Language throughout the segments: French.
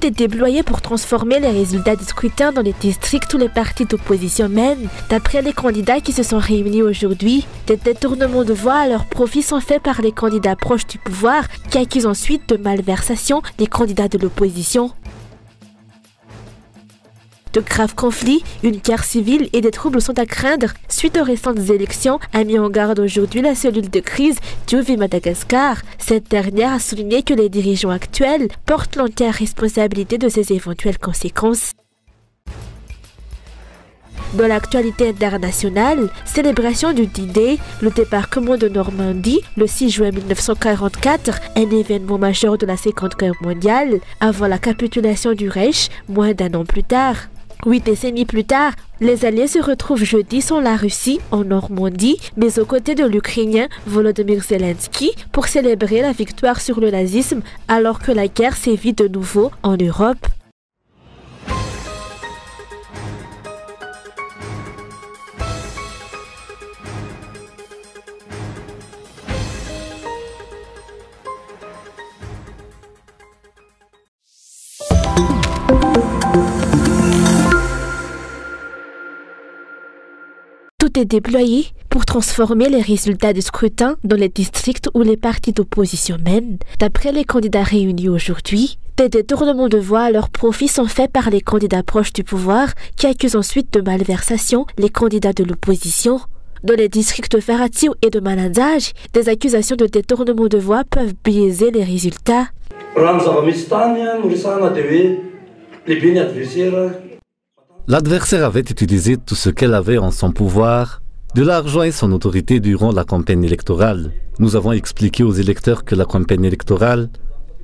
Tout est déployé pour transformer les résultats du scrutin dans les districts où les partis d'opposition mènent. D'après les candidats qui se sont réunis aujourd'hui, des détournements de voix à leur profit sont faits par les candidats proches du pouvoir qui accusent ensuite de malversation les candidats de l'opposition. De graves conflits, une guerre civile et des troubles sont à craindre suite aux récentes élections, a mis en garde aujourd'hui la cellule de crise d'UV Madagascar. Cette dernière a souligné que les dirigeants actuels portent l'entière responsabilité de ces éventuelles conséquences. Dans l'actualité internationale, célébration du D-Day, le débarquement de Normandie le 6 juin 1944, un événement majeur de la Seconde Guerre mondiale, avant la capitulation du Reich, moins d'un an plus tard. 8 décennies plus tard, les Alliés se retrouvent jeudi sans la Russie, en Normandie, mais aux côtés de l'Ukrainien Volodymyr Zelensky pour célébrer la victoire sur le nazisme alors que la guerre sévit de nouveau en Europe. Tout est déployé pour transformer les résultats du scrutin dans les districts où les partis d'opposition mènent. D'après les candidats réunis aujourd'hui, des détournements de voix à leur profit sont faits par les candidats proches du pouvoir qui accusent ensuite de malversation les candidats de l'opposition. Dans les districts de Faratio et de Malanzaj, des accusations de détournement de voix peuvent biaiser les résultats. L'adversaire avait utilisé tout ce qu'elle avait en son pouvoir, de l'argent et son autorité durant la campagne électorale. Nous avons expliqué aux électeurs que la campagne électorale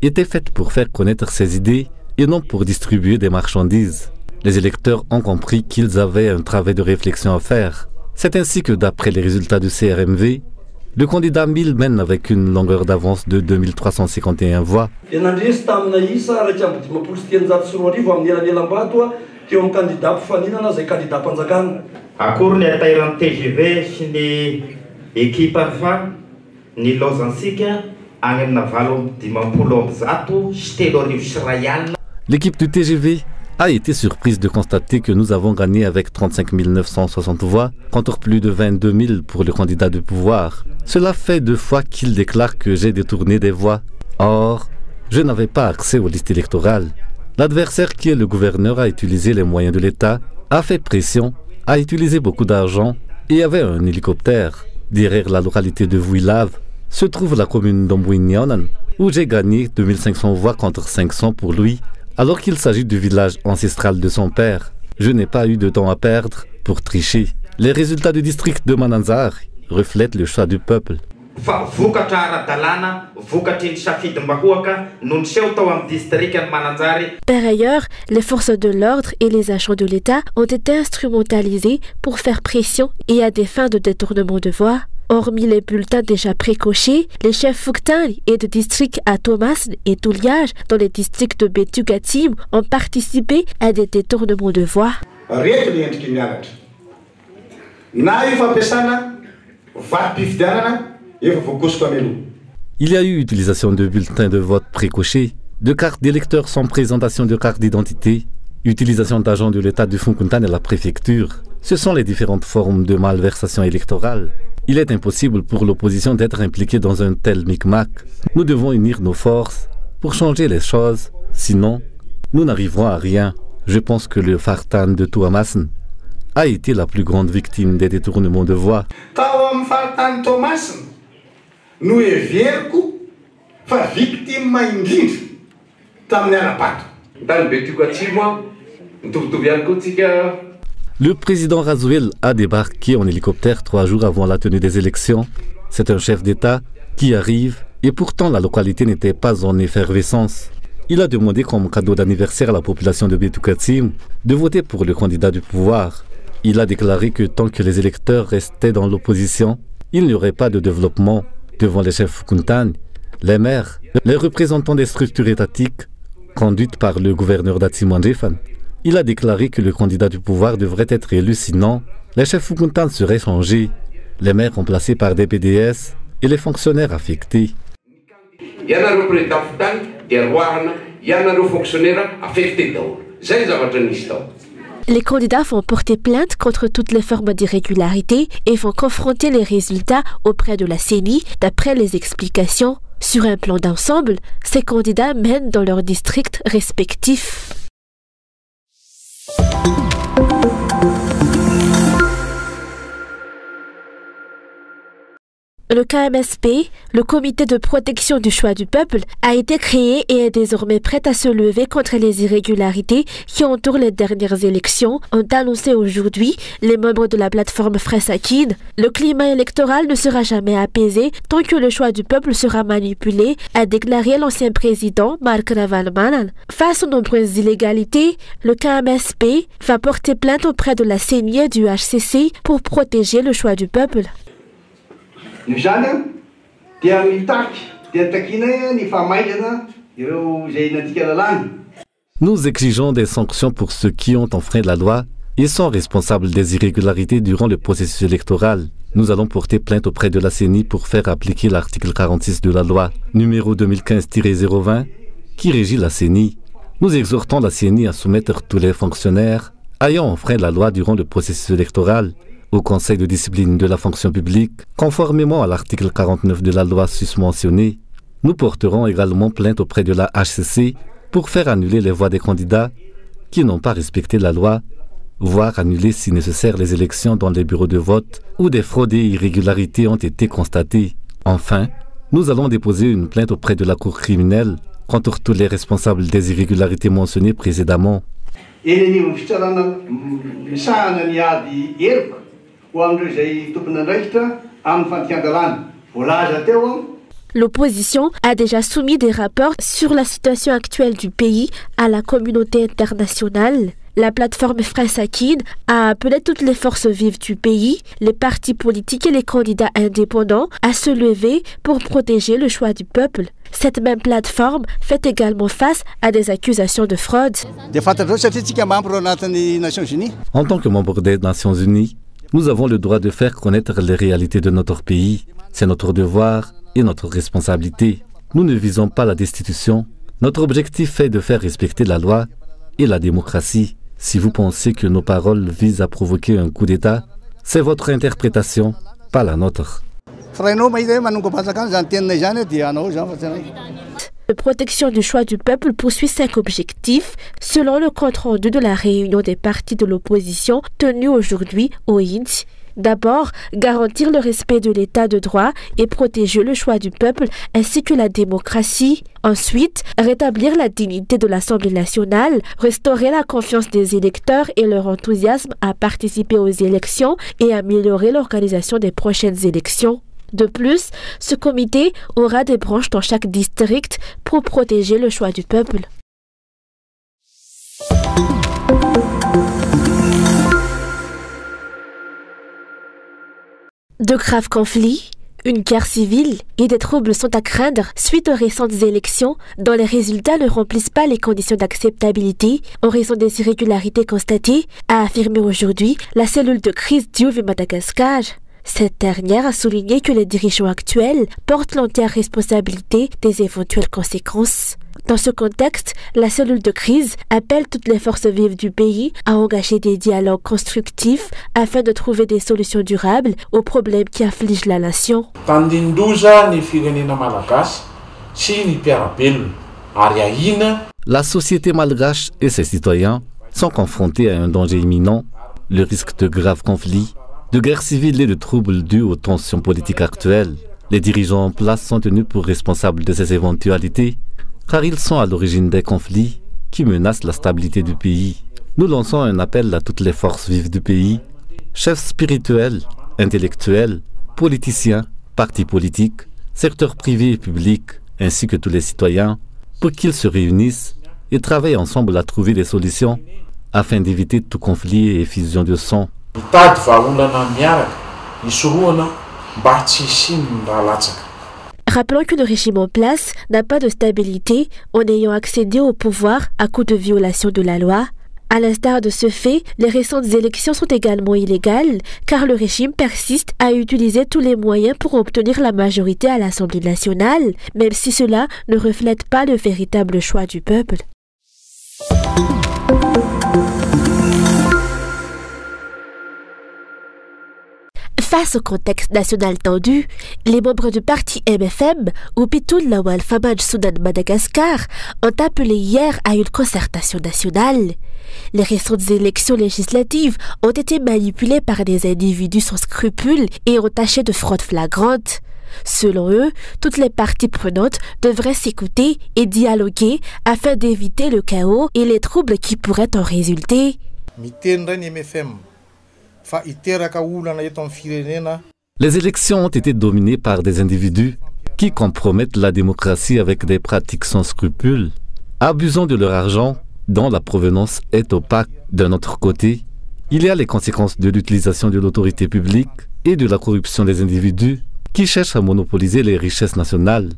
était faite pour faire connaître ses idées et non pour distribuer des marchandises. Les électeurs ont compris qu'ils avaient un travail de réflexion à faire. C'est ainsi que d'après les résultats du CRMV, le candidat Mil mène avec une longueur d'avance de 2351 voix. L'équipe du TGV a été surprise de constater que nous avons gagné avec 35 960 voix contre plus de 22 000 pour le candidat du pouvoir. Cela fait 2 fois qu'il déclare que j'ai détourné des voix. Or, je n'avais pas accès aux listes électorales. L'adversaire qui est le gouverneur a utilisé les moyens de l'État, a fait pression, a utilisé beaucoup d'argent et avait un hélicoptère. Derrière la localité de Vuilav se trouve la commune d'Ombouignanan, où j'ai gagné 2500 voix contre 500 pour lui, alors qu'il s'agit du village ancestral de son père. Je n'ai pas eu de temps à perdre pour tricher. Les résultats du district de Mananzar reflètent le choix du peuple. Par ailleurs, les forces de l'ordre et les agents de l'État ont été instrumentalisés pour faire pression et à des fins de détournement de voix. Hormis les bulletins déjà précochés, les chefs Fouctin et de districts à Thomas et Touliage dans les districts de Betugatim ont participé à des détournements de voix. Il y a eu utilisation de bulletins de vote précochés, de cartes d'électeurs sans présentation de carte d'identité, utilisation d'agents de l'État de Funkuntan et la préfecture. Ce sont les différentes formes de malversation électorale. Il est impossible pour l'opposition d'être impliquée dans un tel micmac. Nous devons unir nos forces pour changer les choses, sinon nous n'arriverons à rien. Je pense que le Fartan de Touamassen a été la plus grande victime des détournements de voix. Le président Razuel a débarqué en hélicoptère 3 jours avant la tenue des élections. C'est un chef d'État qui arrive et pourtant la localité n'était pas en effervescence. Il a demandé comme cadeau d'anniversaire à la population de Betukatim de voter pour le candidat du pouvoir. Il a déclaré que tant que les électeurs restaient dans l'opposition, il n'y aurait pas de développement. Devant les chefs Kuntan, les maires, les représentants des structures étatiques conduites par le gouverneur d'Atimandjefan, il a déclaré que le candidat du pouvoir devrait être élu, sinon les chefs Kuntan seraient changés, les maires remplacés par des PDS et les fonctionnaires affectés. Les candidats vont porter plainte contre toutes les formes d'irrégularité et vont confronter les résultats auprès de la CENI d'après les explications. Sur un plan d'ensemble, ces candidats mènent dans leurs districts respectifs. Le KMSP, le Comité de protection du choix du peuple, a été créé et est désormais prêt à se lever contre les irrégularités qui entourent les dernières élections, ont annoncé aujourd'hui les membres de la plateforme Fressakid. Le climat électoral ne sera jamais apaisé tant que le choix du peuple sera manipulé, a déclaré l'ancien président Marc Ravalomanana. Face aux nombreuses illégalités, le KMSP va porter plainte auprès de la CENI et du HCC pour protéger le choix du peuple. Nous exigeons des sanctions pour ceux qui ont enfreint la loi et sont responsables des irrégularités durant le processus électoral. Nous allons porter plainte auprès de la CENI pour faire appliquer l'article 46 de la loi numéro 2015-020 qui régit la CENI. Nous exhortons la CENI à soumettre tous les fonctionnaires ayant enfreint la loi durant le processus électoral au Conseil de discipline de la fonction publique, conformément à l'article 49 de la loi susmentionnée. Nous porterons également plainte auprès de la HCC pour faire annuler les voix des candidats qui n'ont pas respecté la loi, voire annuler si nécessaire les élections dans les bureaux de vote où des fraudes et irrégularités ont été constatées. Enfin, nous allons déposer une plainte auprès de la Cour criminelle contre tous les responsables des irrégularités mentionnées précédemment. L'opposition a déjà soumis des rapports sur la situation actuelle du pays à la communauté internationale. La plateforme Fressakid a appelé toutes les forces vives du pays, les partis politiques et les candidats indépendants à se lever pour protéger le choix du peuple. Cette même plateforme fait également face à des accusations de fraude. En tant que membre des Nations Unies, nous avons le droit de faire connaître les réalités de notre pays. C'est notre devoir et notre responsabilité. Nous ne visons pas la destitution. Notre objectif est de faire respecter la loi et la démocratie. Si vous pensez que nos paroles visent à provoquer un coup d'État, c'est votre interprétation, pas la nôtre. La protection du choix du peuple poursuit 5 objectifs selon le compte-rendu de la réunion des partis de l'opposition tenue aujourd'hui au INT. D'abord, garantir le respect de l'état de droit et protéger le choix du peuple ainsi que la démocratie. Ensuite, rétablir la dignité de l'Assemblée nationale, restaurer la confiance des électeurs et leur enthousiasme à participer aux élections et améliorer l'organisation des prochaines élections. De plus, ce comité aura des branches dans chaque district pour protéger le choix du peuple. De graves conflits, une guerre civile et des troubles sont à craindre suite aux récentes élections dont les résultats ne remplissent pas les conditions d'acceptabilité en raison des irrégularités constatées, a affirmé aujourd'hui la cellule de crise d'Uv Madagascar. Cette dernière a souligné que les dirigeants actuels portent l'entière responsabilité des éventuelles conséquences. Dans ce contexte, la cellule de crise appelle toutes les forces vives du pays à engager des dialogues constructifs afin de trouver des solutions durables aux problèmes qui affligent la nation. La société malgache et ses citoyens sont confrontés à un danger imminent, le risque de graves conflits, de guerre civile et de troubles dus aux tensions politiques actuelles. Les dirigeants en place sont tenus pour responsables de ces éventualités, car ils sont à l'origine des conflits qui menacent la stabilité du pays. Nous lançons un appel à toutes les forces vives du pays, chefs spirituels, intellectuels, politiciens, partis politiques, secteurs privés et publics, ainsi que tous les citoyens, pour qu'ils se réunissent et travaillent ensemble à trouver des solutions afin d'éviter tout conflit et effusion de sang. Rappelons que le régime en place n'a pas de stabilité en ayant accédé au pouvoir à coup de violation de la loi. À l'instar de ce fait, les récentes élections sont également illégales car le régime persiste à utiliser tous les moyens pour obtenir la majorité à l'Assemblée nationale, même si cela ne reflète pas le véritable choix du peuple. Face au contexte national tendu, les membres du parti MFM, Oupitul Lawal Famaj Soudan Madagascar, ont appelé hier à une concertation nationale. Les récentes élections législatives ont été manipulées par des individus sans scrupules et ont taché de fraude flagrante. Selon eux, toutes les parties prenantes devraient s'écouter et dialoguer afin d'éviter le chaos et les troubles qui pourraient en résulter. Les élections ont été dominées par des individus qui compromettent la démocratie avec des pratiques sans scrupules, abusant de leur argent dont la provenance est opaque. D'un autre côté, il y a les conséquences de l'utilisation de l'autorité publique et de la corruption des individus qui cherchent à monopoliser les richesses nationales.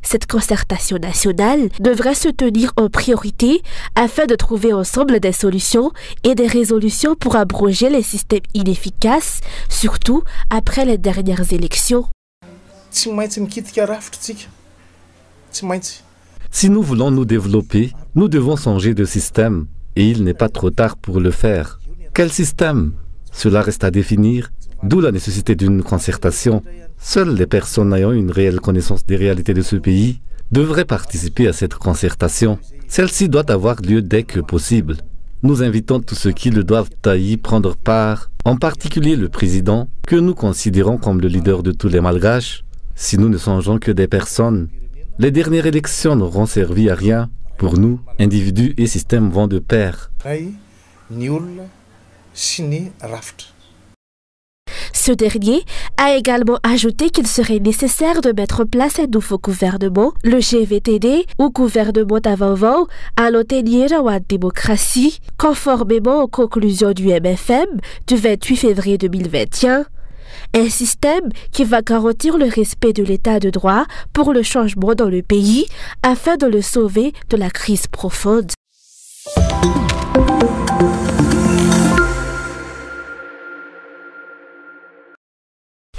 Cette concertation nationale devrait se tenir en priorité afin de trouver ensemble des solutions et des résolutions pour abroger les systèmes inefficaces, surtout après les dernières élections. Si nous voulons nous développer, nous devons changer de système et il n'est pas trop tard pour le faire. Quel système? Cela reste à définir, d'où la nécessité d'une concertation. Seules les personnes ayant une réelle connaissance des réalités de ce pays devraient participer à cette concertation. Celle-ci doit avoir lieu dès que possible. Nous invitons tous ceux qui le doivent à y prendre part, en particulier le président, que nous considérons comme le leader de tous les Malgaches. Si nous ne songeons que des personnes, les dernières élections n'auront servi à rien. Pour nous, individus et systèmes vont de pair. Ce dernier a également ajouté qu'il serait nécessaire de mettre en place un nouveau gouvernement, le GVTD, ou gouvernement d'avant-vent, allant tenir à la démocratie, conformément aux conclusions du MFM du 28 février 2021. Un système qui va garantir le respect de l'état de droit pour le changement dans le pays afin de le sauver de la crise profonde.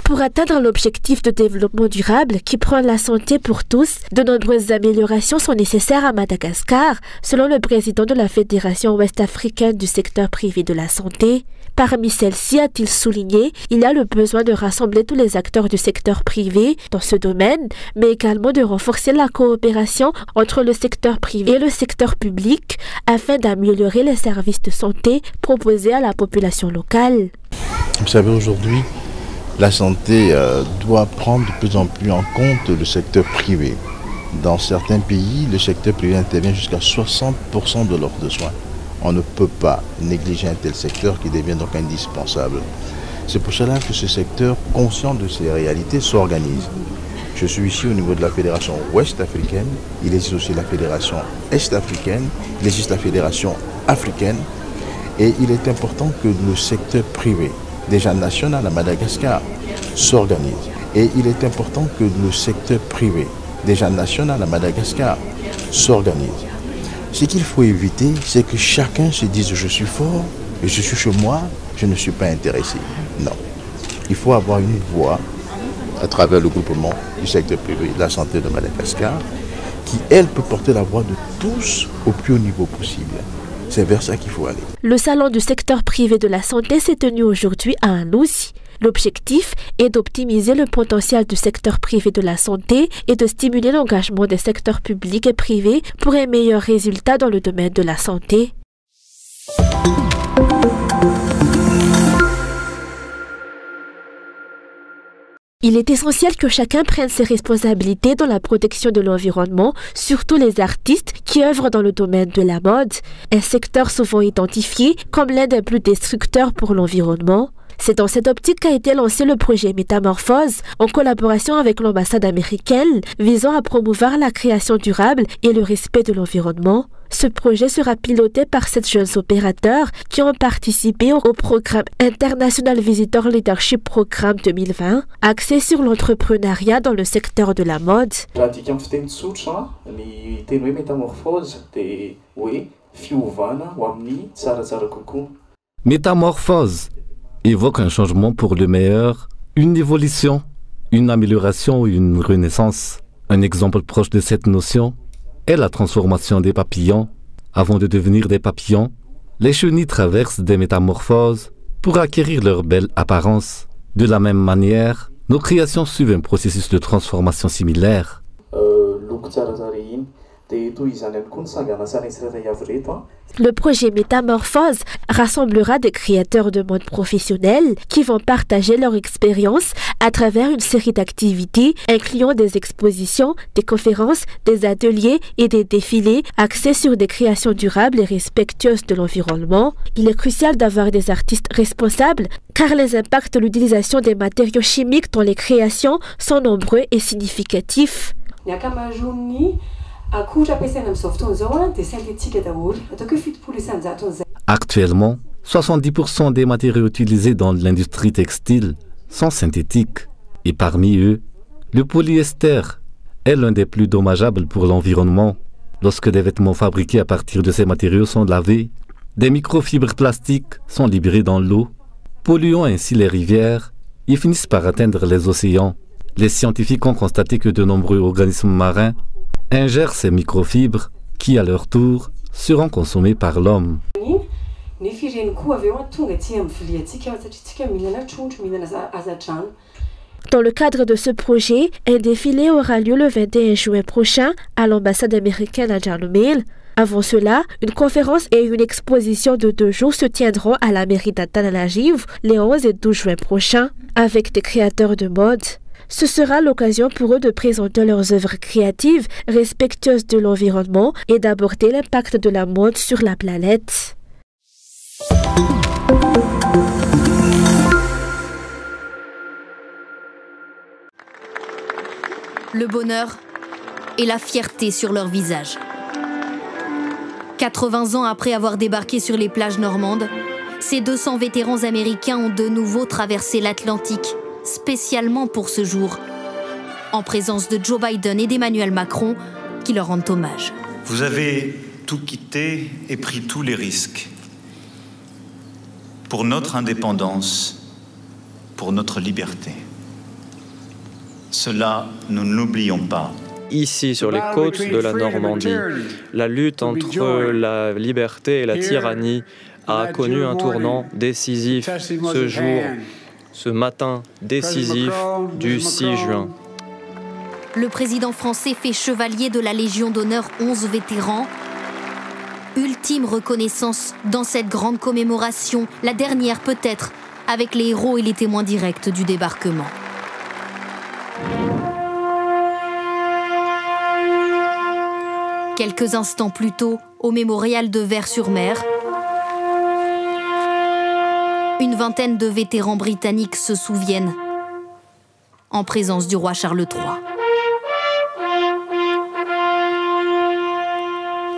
Pour atteindre l'objectif de développement durable qui prend la santé pour tous, de nombreuses améliorations sont nécessaires à Madagascar, selon le président de la Fédération ouest-africaine du secteur privé de la santé. Parmi celles-ci, a-t-il souligné, il y a le besoin de rassembler tous les acteurs du secteur privé dans ce domaine, mais également de renforcer la coopération entre le secteur privé et le secteur public afin d'améliorer les services de santé proposés à la population locale. Vous savez, aujourd'hui, la santé doit prendre de plus en plus en compte le secteur privé. Dans certains pays, le secteur privé intervient jusqu'à 60% de l'offre de soins. On ne peut pas négliger un tel secteur qui devient donc indispensable. C'est pour cela que ce secteur, conscient de ces réalités, s'organise. Je suis ici au niveau de la fédération ouest-africaine, il existe aussi la fédération est-africaine, il existe la fédération africaine. Et il est important que le secteur privé, déjà national à Madagascar, s'organise. Et il est important que le secteur privé, déjà national à Madagascar, s'organise. Ce qu'il faut éviter, c'est que chacun se dise « je suis fort, je suis chez moi, je ne suis pas intéressé ». Non. Il faut avoir une voix à travers le groupement du secteur privé de la santé de Madagascar qui, elle, peut porter la voix de tous au plus haut niveau possible. C'est vers ça qu'il faut aller. Le salon du secteur privé de la santé s'est tenu aujourd'hui à Anoussi. L'objectif est d'optimiser le potentiel du secteur privé de la santé et de stimuler l'engagement des secteurs publics et privés pour un meilleur résultat dans le domaine de la santé. Il est essentiel que chacun prenne ses responsabilités dans la protection de l'environnement, surtout les artistes qui œuvrent dans le domaine de la mode, un secteur souvent identifié comme l'un des plus destructeurs pour l'environnement. C'est dans cette optique qu'a été lancé le projet Métamorphose en collaboration avec l'ambassade américaine visant à promouvoir la création durable et le respect de l'environnement. Ce projet sera piloté par 7 jeunes opérateurs qui ont participé au programme International Visitor Leadership Programme 2020, axé sur l'entrepreneuriat dans le secteur de la mode. Métamorphose évoque un changement pour le meilleur, une évolution, une amélioration ou une renaissance. Un exemple proche de cette notion est la transformation des papillons. Avant de devenir des papillons, les chenilles traversent des métamorphoses pour acquérir leur belle apparence. De la même manière, nos créations suivent un processus de transformation similaire. Le projet Métamorphose rassemblera des créateurs de mode professionnels qui vont partager leur expérience à travers une série d'activités incluant des expositions, des conférences, des ateliers et des défilés axés sur des créations durables et respectueuses de l'environnement. Il est crucial d'avoir des artistes responsables car les impacts de l'utilisation des matériaux chimiques dans les créations sont nombreux et significatifs. Actuellement, 70% des matériaux utilisés dans l'industrie textile sont synthétiques. Et parmi eux, le polyester est l'un des plus dommageables pour l'environnement. Lorsque des vêtements fabriqués à partir de ces matériaux sont lavés, des microfibres plastiques sont libérées dans l'eau, polluant ainsi les rivières et finissent par atteindre les océans. Les scientifiques ont constaté que de nombreux organismes marins ingèrent ces microfibres qui, à leur tour, seront consommées par l'homme. Dans le cadre de ce projet, un défilé aura lieu le 21 juin prochain à l'ambassade américaine à Djanoumil. Avant cela, une conférence et une exposition de 2 jours se tiendront à la mairie d'Atananajiv les 11 et 12 juin prochains avec des créateurs de mode. Ce sera l'occasion pour eux de présenter leurs œuvres créatives, respectueuses de l'environnement et d'aborder l'impact de la mode sur la planète. Le bonheur et la fierté sur leur visage. 80 ans après avoir débarqué sur les plages normandes, ces 200 vétérans américains ont de nouveau traversé l'Atlantique, spécialement pour ce jour, en présence de Joe Biden et d'Emmanuel Macron, qui leur rendent hommage. Vous avez tout quitté et pris tous les risques. Pour notre indépendance, pour notre liberté. Cela, nous ne l'oublions pas. Ici, sur les côtes de la Normandie, la lutte entre la liberté et la tyrannie a connu un tournant décisif ce jour, ce matin décisif du 6 juin. Le président français fait chevalier de la Légion d'honneur 11 vétérans. Ultime reconnaissance dans cette grande commémoration, la dernière peut-être, avec les héros et les témoins directs du débarquement. Quelques instants plus tôt, au mémorial de Vaires-sur-Mer, une vingtaine de vétérans britanniques se souviennent, en présence du roi Charles III.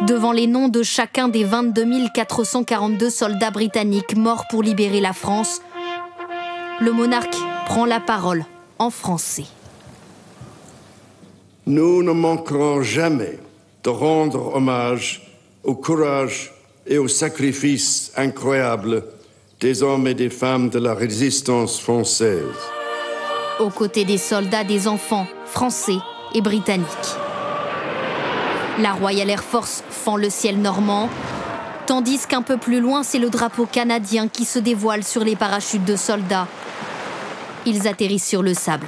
Devant les noms de chacun des 22 442 soldats britanniques morts pour libérer la France, le monarque prend la parole en français. Nous ne manquerons jamais de rendre hommage au courage et au sacrifice incroyable des hommes et des femmes de la résistance française. Aux côtés des soldats, des enfants français et britanniques. La Royal Air Force fend le ciel normand, tandis qu'un peu plus loin, c'est le drapeau canadien qui se dévoile sur les parachutes de soldats. Ils atterrissent sur le sable.